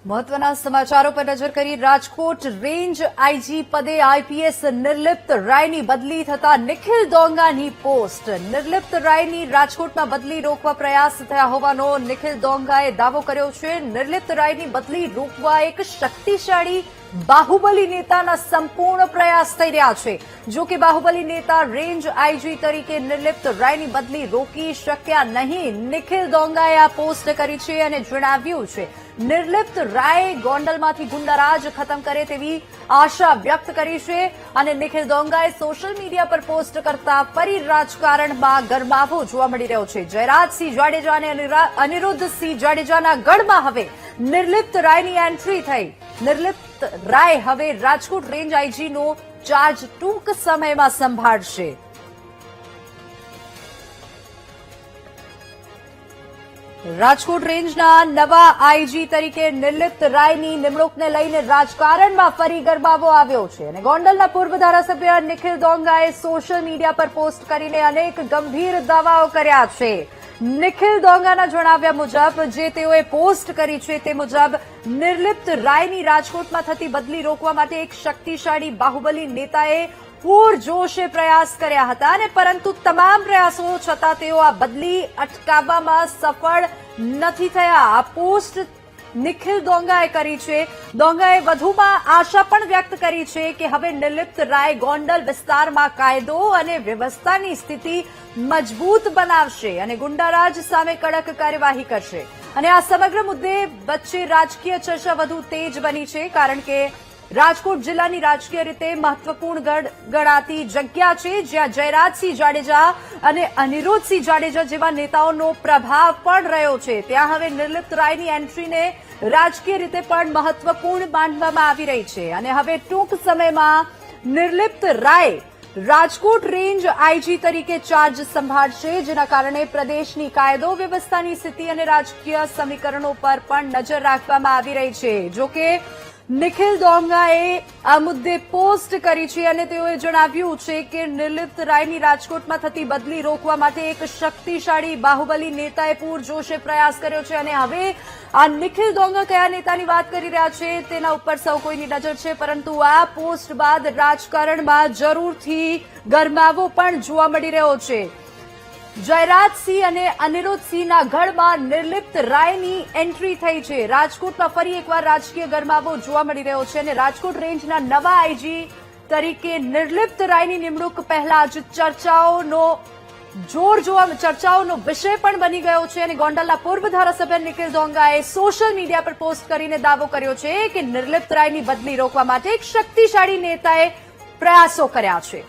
મહત્વના સમાચારો પર નજર કરી રાજકોટ રેન્જ આઈજી પદે આઈપીએસ નિર્લિપ્ત રાયની બદલી થતા નિખિલ ડોંગાની પોસ્ટ। નિર્લિપ્ત રાયની રાજકોટમાં બદલી રોકવા પ્રયાસ થયા હોવાનો નિખિલ ડોંગાએ દાવો કર્યો છે। નિર્લિપ્ત રાયની બદલી રોકવા એક શક્તિશાળી બાહુબલી નેતાના સંપૂર્ણ પ્રયાસ થઈ રહ્યા છે। જો કે બાહુબલી નેતા રેન્જ આઈજી તરીકે નિર્લિપ્ત રાયની બદલી રોકી શક્યા નહીં। નિખિલ ડોંગાએ આ પોસ્ટ કરી છે અને જણાવ્યું છે નિર્લિપ્ત રાય ગોંડલમાંથી ગુંડારાજ ખતમ કરે તેવી આશા વ્યક્ત કરી છે અને નિખિલ ડોંગાએ સોશિયલ મીડિયા પર પોસ્ટ કરતા ફરી રાજકારણમાં ગરમાવો જોવા મળી રહ્યો છે। જયરાજસિંહ જાડેજા અને અનિરુદ્ધસિંહ જાડેજાના ગઢમાં હવે નિર્લિપ્ત રાયની એન્ટ્રી થઈ। નિર્લિપ્ત રાય હવે રાજકોટ રેન્જ આઈજીનો ચાર્જ ટૂંક સમયમાં સંભાળશે। રાજકોટ રેન્જના નવા આઈજી તરીકે નિર્લિપ્ત રાયની નિમણૂકને લઈને રાજકારણમાં ફરી ગરમાવો આવ્યો છે અને ગોંડલના પૂર્વ ધારાસભ્ય નિખિલ ડોંગાએ સોશિયલ મીડિયા પર પોસ્ટ કરીને અનેક ગંભીર દાવાઓ કર્યા છે। નિખિલ ડોંગાના જણાવ્યા મુજબ જે તેઓએ પોસ્ટ કરી છે તે મુજબ નિર્લિપ્ત રાયની રાજકોટમાં થતી બદલી રોકવા માટે એક શક્તિશાળી બાહુબલી નેતાએ પૂરજોશે પ્રયાસ કર્યા હતા અને પરંતુ તમામ પ્રયાસો છતાં તેઓ આ બદલી અટકાવવામાં સફળ નથી થયા। આ પોસ્ટ નિખિલ ડોંગાએ કરી છે। ડોંગાએ વધુમાં આશા પણ વ્યક્ત કરી છે કે હવે નિર્લિપ્ત રાય ગોંડલ વિસ્તારમાં કાયદો અને વ્યવસ્થાની સ્થિતિ મજબૂત બનાવશે અને ગુંડારાજ સામે કડક કાર્યવાહી કરશે અને આ સમગ્ર મુદ્દે વચ્ચે રાજકીય ચર્ચા વધુ તેજ બની છે કારણ કે રાજકોટ જિલ્લાની રાજકીય રીતે મહત્વપૂર્ણ ગણાતી જગ્યા છે જ્યાં જયરાજસિંહ જાડેજા અને અનિરુદ્ધસિંહ જાડેજા જેવા નેતાઓનો પ્રભાવ પણ રહ્યો છે। ત્યાં હવે નિર્લિપ્ત રાયની એન્ટ્રીને રાજકીય રીતે પણ મહત્વપૂર્ણ માનવામાં આવી રહી છે અને હવે ટૂંક સમયમાં નિર્લિપ્ત રાય રાજકોટ રેન્જ આઈજી તરીકે ચાર્જ સંભાળશે જેના કારણે પ્રદેશની કાયદો વ્યવસ્થાની સ્થિતિ અને રાજકીય સમીકરણો પર પણ નજર રાખવામાં આવી રહી છે। જોકે નિખિલ ડોંગાએ આ મુદ્દે પોસ્ટ કરી છે અને તેઓએ જણાવ્યું છે કે નિર્લિપ્ત રાયની રાજકોટમાં થતી બદલી રોકવા માટે એક શક્તિશાળી બાહુબલી નેતાએ પૂરજોશે પ્રયાસ કર્યો છે અને હવે આ નિખિલ ડોંગા કયા નેતાની વાત કરી રહ્યા છે તેના ઉપર સૌ કોઈની નજર છે પરંતુ આ પોસ્ટ બાદ રાજકારણમાં જરૂરથી ગરમાવો પણ જોવા મળી રહ્યો છે। જયરાજસિંહ અને અનિરુદ્ધસિંહના ગઢમાં નિર્લિપ્ત રાયની એન્ટ્રી થઈ છે। રાજકોટમાં ફરી એકવાર રાજકીય ગરમાવો જોવા મળી રહ્યો છે અને રાજકોટ રેન્જના નવા આઈજી તરીકે નિર્લિપ્ત રાયની નિમણૂક પહેલા જ ચર્ચાઓનો વિષય પણ બની ગયો છે અને ગોંડલના પૂર્વ ધારાસભ્ય નિખિલ ડોંગાએ સોશિયલ મીડિયા પર પોસ્ટ કરીને દાવો કર્યો છે કે નિર્લિપ્ત રાયની બદલી રોકવા માટે એક શક્તિશાળી નેતાએ પ્રયાસો કર્યા છે।